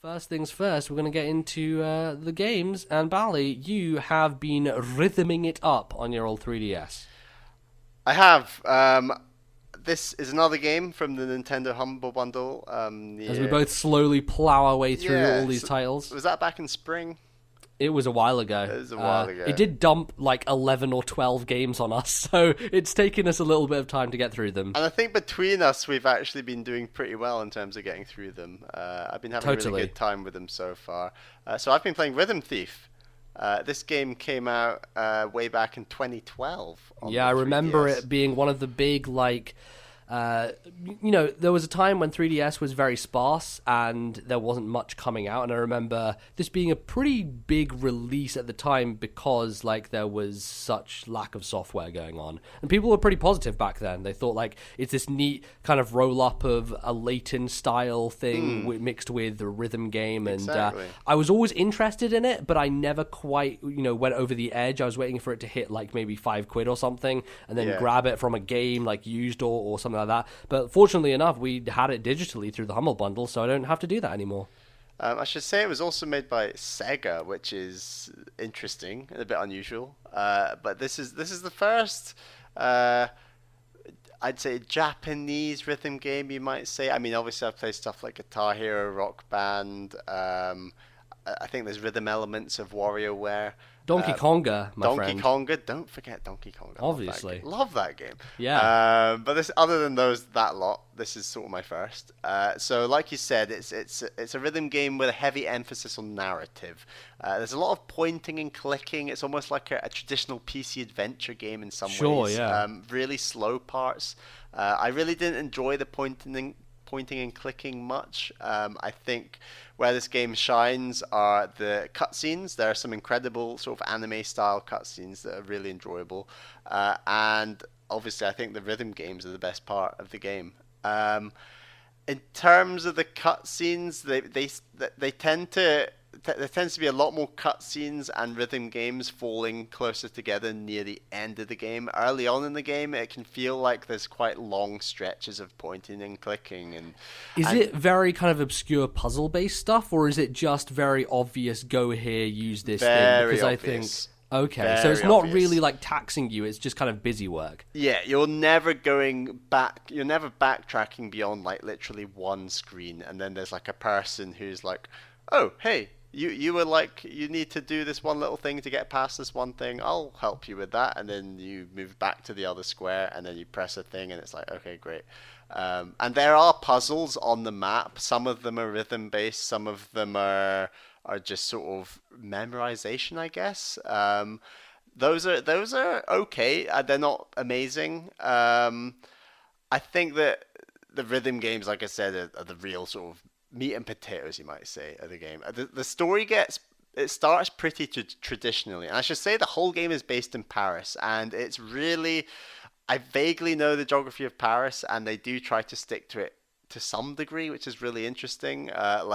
First things first, we're going to get into the games. And Bally, you have been rhythming it up on your old 3DS. I have. This is another game from the Nintendo Humble Bundle. As we both slowly plow our way through all Yeah, these titles. was that back in spring? It was a while ago. It was a while ago. It did dump like 11 or 12 games on us, so it's taken us a little bit of time to get through them. And I think between us, we've actually been doing pretty well in terms of getting through them. I've been having a really good time with them so far. So I've been playing Rhythm Thief. This game came out way back in 2012 on Yeah, I the remember 3DS. it being one of the big, there was a time when 3DS was very sparse and there wasn't much coming out. And I remember this being a pretty big release at the time because, there was such lack of software going on. And people were pretty positive back then. They thought, it's this neat kind of roll-up of a Layton style thing mixed with a rhythm game. And Exactly. I was always interested in it, but I never quite, went over the edge. I was waiting for it to hit, maybe £5 or something and then Yeah. grab it from a game, used or something like that. But fortunately enough, we had it digitally through the Humble Bundle, so I don't have to do that anymore. I should say it was also made by Sega, which is interesting and a bit unusual. But this is the first, I'd say, Japanese rhythm game, you might say. I mean, obviously I've played stuff like Guitar Hero, Rock Band. I think there's rhythm elements of WarioWare. Donkey Konga, my Donkey friend. Konga, don't forget Donkey Konga. Obviously. Love that game. Yeah. But this, other than that lot, this is sort of my first. So, like you said, it's a rhythm game with a heavy emphasis on narrative. There's a lot of pointing and clicking. It's almost like a traditional PC adventure game in some ways. Yeah. Really slow parts. I really didn't enjoy the pointing and clicking much. I think where this game shines are the cutscenes. There are some incredible sort of anime style cutscenes that are really enjoyable, and obviously I think the rhythm games are the best part of the game. In terms of the cutscenes, they tend to there tends to be a lot more cutscenes and rhythm games falling closer together near the end of the game. Early on in the game, it can feel like there's quite long stretches of pointing and clicking. Is it very kind of obscure puzzle-based stuff, or is it just very obvious, go here, use this thing? Very Because obvious. Okay, so Very it's not obvious. really taxing you, it's just kind of busy work. Yeah, you're never going back. You're never backtracking beyond literally one screen, and then there's a person who's like, "Oh, hey, you were you need to do this one little thing to get past this one thing. I'll help you with that." And then you move back to the other square, and then you press a thing, and it's like, okay, great. And there are puzzles on the map. Some of them are rhythm based. Some of them are just sort of memorization, I guess. Those are okay. They're not amazing. I think that the rhythm games, like I said, are the real sort of meat and potatoes, you might say, of the game. The story it starts pretty traditionally, and I should say the whole game is based in Paris, and it's really, I vaguely know the geography of Paris, and they do try to stick to it to some degree, which is really interesting. At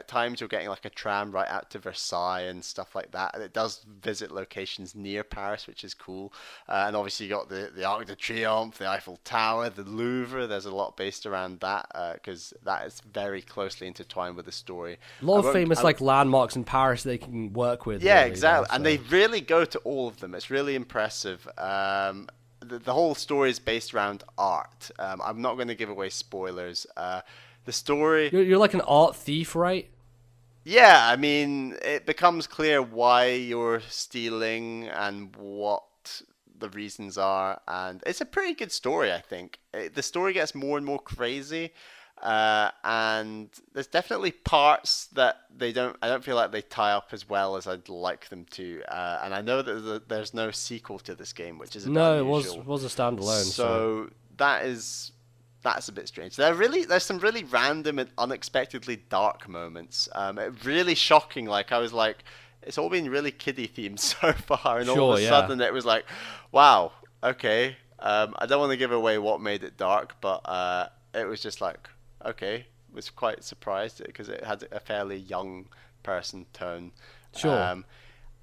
times you're getting a tram right out to Versailles and stuff like that, and it does visit locations near Paris, which is cool. And obviously you got the Arc de Triomphe, the Eiffel Tower, the Louvre. There's a lot based around that because that is very closely intertwined with the story. A lot of famous landmarks in Paris they can work with. Yeah, really, exactly. so. And they really go to all of them. It's really impressive. The whole story is based around art. I'm not going to give away spoilers. The story... You're like an art thief, right? Yeah, I mean, it becomes clear why you're stealing and what the reasons are. And it's a pretty good story, I think. The story gets more and more crazy. And there's definitely parts that I don't feel like they tie up as well as I'd like them to. And I know that there's no sequel to this game, which is a bit unusual. It was a standalone. So that's a bit strange. There's some really random and unexpectedly dark moments. Really shocking. I was like, it's all been really kiddie themed so far, and all of a sudden it was like, wow, okay. I don't want to give away what made it dark, but it was just like, okay, was quite surprised because it had a fairly young person tone. Sure.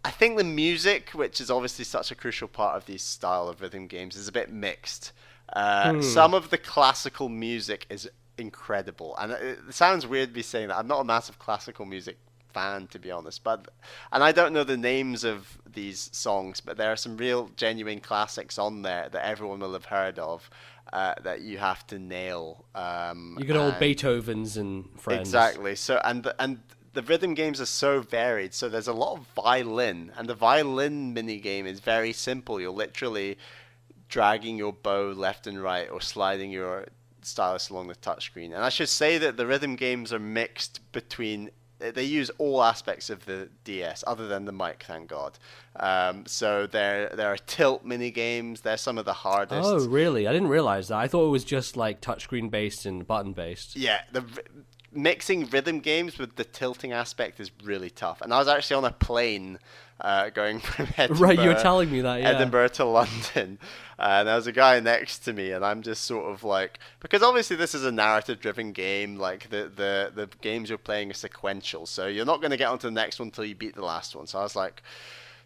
I think the music, which is obviously such a crucial part of these style of rhythm games, is a bit mixed. Some of the classical music is incredible. And it sounds weird me saying that. I'm not a massive classical music fan, to be honest, and I don't know the names of these songs, but there are some real genuine classics on there that everyone will have heard of, that you have to nail. You got old Beethoven's and friends. Exactly. So and the rhythm games are so varied. So there's a lot of violin, and the violin mini game is very simple. You're literally dragging your bow left and right, or sliding your stylus along the touchscreen. And I should say that the rhythm games are mixed between. They use all aspects of the DS, other than the mic, thank God. So there are tilt mini games. They're some of the hardest. Oh, really? I didn't realize that. I thought it was just like touchscreen based and button based. Yeah, mixing rhythm games with the tilting aspect is really tough. And I was actually on a plane going from Edinburgh, right, you were telling me that, yeah. Edinburgh to London, and there was a guy next to me, and I'm just sort of like, because obviously this is a narrative-driven game, like the games you're playing are sequential, so you're not going to get onto the next one until you beat the last one. So I was like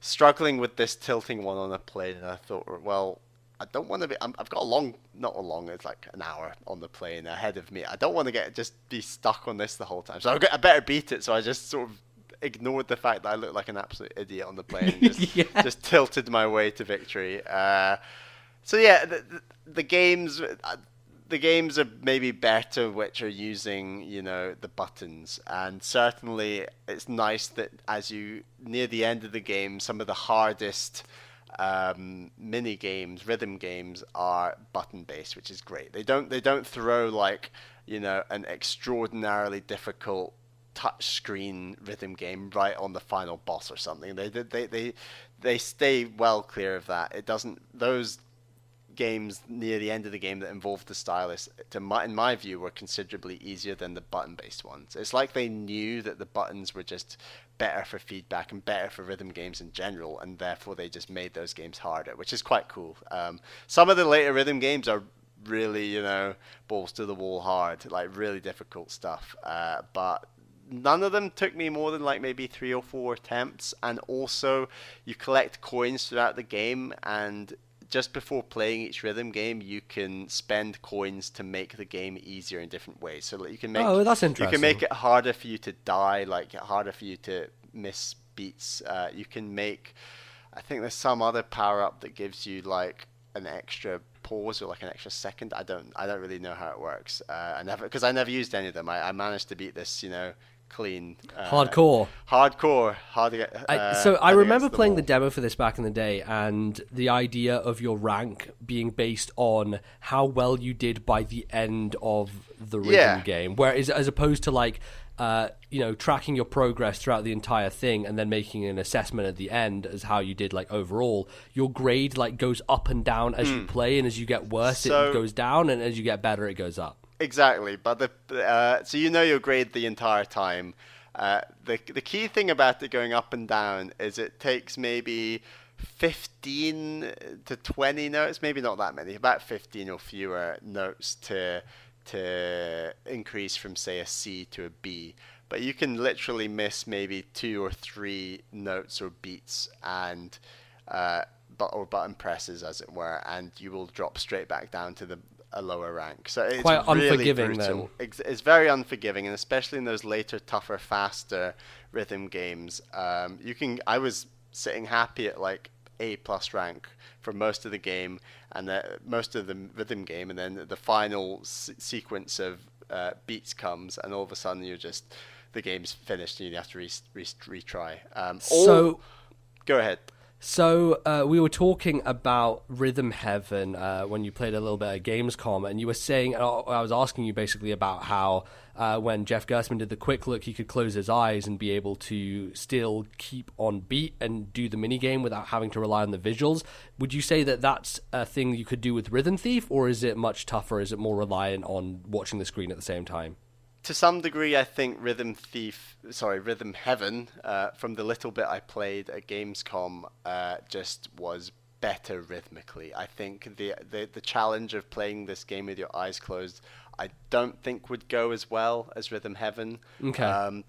struggling with this tilting one on a plane, and I thought, well, I don't want to be. I've got it's like an hour on the plane ahead of me. I don't want to just be stuck on this the whole time. So I better beat it. So I just sort of ignored the fact that I looked like an absolute idiot on the plane, and just, yeah. just tilted my way to victory. So yeah, the games are maybe better which are using, the buttons, and certainly it's nice that as you near the end of the game, some of the hardest mini games, rhythm games, are button based, which is great. They don't throw like an extraordinarily difficult touch screen rhythm game right on the final boss or something. They stay well clear of that. It doesn't those games near the end of the game that involved the stylus, in my view, were considerably easier than the button-based ones. It's like they knew that the buttons were just better for feedback and better for rhythm games in general, and therefore they just made those games harder, which is quite cool. Some of the later rhythm games are really, balls to the wall hard, like really difficult stuff. But none of them took me more than like maybe 3 or 4 attempts, and also you collect coins throughout the game, and just before playing each rhythm game, you can spend coins to make the game easier in different ways. So you can make that's interesting. You can make it harder for you to die, like harder for you to miss beats. You can make, I think there's some other power up that gives you like an extra pause or like an extra second. I don't really know how it works. I never used any of them. I managed to beat this, clean. Hardcore. Hard to get. So I remember playing the demo for this back in the day, and the idea of your rank being based on how well you did by the end of the rhythm game, whereas as opposed to like tracking your progress throughout the entire thing and then making an assessment at the end as how you did like overall. Your grade like goes up and down as you play, and as you get worse it goes down, and as you get better it goes up. Exactly, but so your grade the entire time. The key thing about it going up and down is it takes maybe 15 to 20 notes, maybe not that many, about 15 or fewer notes to increase from, say, a C to a B. But you can literally miss maybe 2 or 3 notes or beats and or button presses, as it were, and you will drop straight back down to a lower rank. So it's quite really unforgiving brutal. then. It's very unforgiving, and especially in those later, tougher, faster rhythm games. I was sitting happy at like A+ rank for most of the game, and most of the rhythm game, and then the final sequence of beats comes, and all of a sudden the game's finished, and you have to retry. Go ahead. So we were talking about Rhythm Heaven when you played a little bit at Gamescom, and you were saying, I was asking you basically about how when Jeff Gerstmann did the quick look, he could close his eyes and be able to still keep on beat and do the minigame without having to rely on the visuals. Would you say that that's a thing you could do with Rhythm Thief, or is it much tougher? Is it more reliant on watching the screen at the same time? To some degree, I think Rhythm Heaven, from the little bit I played at Gamescom, just was better rhythmically. I think the challenge of playing this game with your eyes closed, I don't think would go as well as Rhythm Heaven. Okay.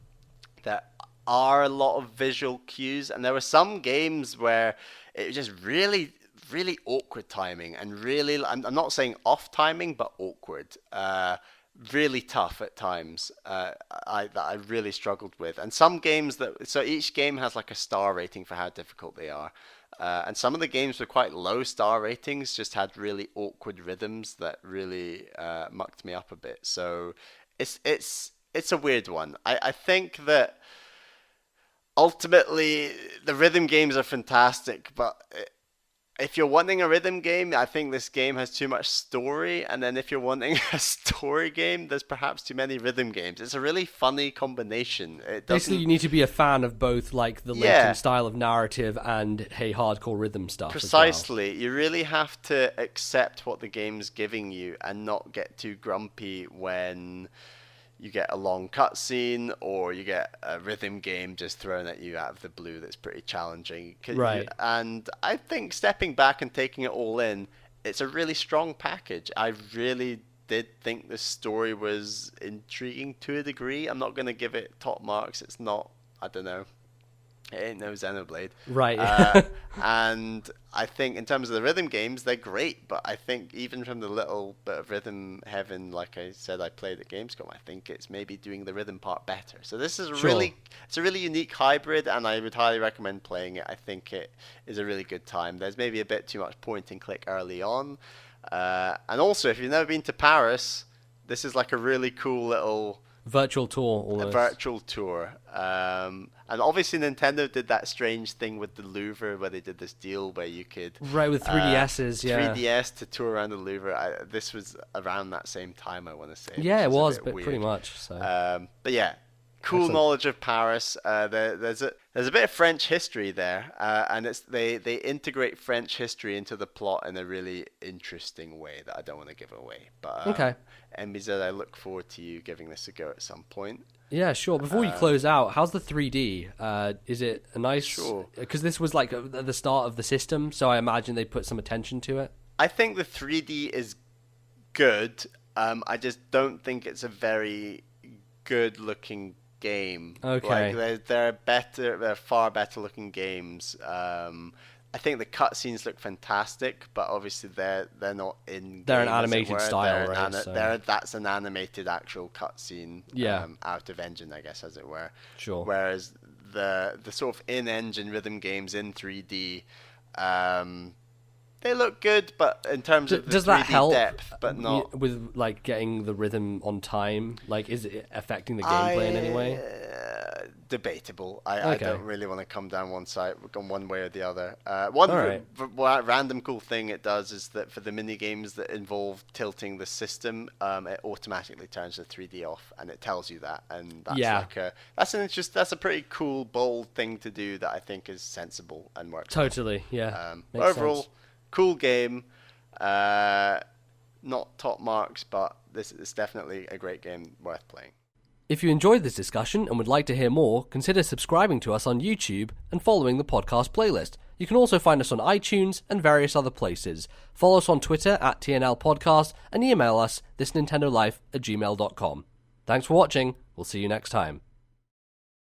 There are a lot of visual cues, and there were some games where it was just really, really awkward timing, and really, I'm not saying off timing, but awkward. really tough at times. That I really struggled with, and some games so each game has like a star rating for how difficult they are. And some of the games were quite low star ratings, just had really awkward rhythms that really mucked me up a bit. So it's a weird one. I think that ultimately the rhythm games are fantastic, but if you're wanting a rhythm game, I think this game has too much story. And then if you're wanting a story game, there's perhaps too many rhythm games. It's a really funny combination. Basically, you need to be a fan of both, like the Lincoln style of narrative and hardcore rhythm stuff. Precisely. As well. You really have to accept what the game's giving you and not get too grumpy when you get a long cutscene or you get a rhythm game just thrown at you out of the blue that's pretty challenging. Right. And I think stepping back and taking it all in, it's a really strong package. I really did think the story was intriguing to a degree. I'm not going to give it top marks. It's not, I don't know. It ain't no Xenoblade. Right. And I think in terms of the rhythm games, they're great. But I think even from the little bit of rhythm heaven, like I said, I played at Gamescom, I think it's maybe doing the rhythm part better. So this is it's a really unique hybrid, and I would highly recommend playing it. I think it is a really good time. There's maybe a bit too much point and click early on. And also, if you've never been to Paris, this is like a really cool little virtual tour. Almost. A virtual tour. And obviously Nintendo did that strange thing with the Louvre where they did this deal where you could... Right, with 3DSs, 3DS to tour around the Louvre. This was around that same time, I want to say. Yeah, it was, but pretty much. So. But yeah, cool knowledge of Paris. There's a bit of French history there, and they integrate French history into the plot in a really interesting way that I don't want to give away. But okay. MBZ, I look forward to you giving this a go at some point. Yeah, sure. Before you close out, how's the 3D? Is it a nice... Sure. Because this was like at the start of the system, so I imagine they put some attention to it. I think the 3D is good. I just don't think it's a very good-looking game. Okay. Like they're far better looking games. I think the cutscenes look fantastic, but obviously they're not in. They're an animated style, right? That's an animated actual cutscene. Yeah. Out of engine, I guess, as it were. Sure. Whereas the sort of in-engine rhythm games in 3D, they look good, but in terms of the does 3D that help depth, but not with like getting the rhythm on time. Like, is it affecting the gameplay in any way? Debatable. Okay. I don't really want to come down one way or the other. Random cool thing it does is that for the mini games that involve tilting the system, it automatically turns the 3D off, and it tells you that. And that's that's a pretty cool, bold thing to do that I think is sensible and works. Totally, yeah. Overall, sense. Cool game. Not top marks, but this is definitely a great game worth playing. If you enjoyed this discussion and would like to hear more, consider subscribing to us on YouTube and following the podcast playlist. You can also find us on iTunes and various other places. Follow us on Twitter at TNL Podcast and email us thisnintendolife@gmail.com. Thanks for watching. We'll see you next time.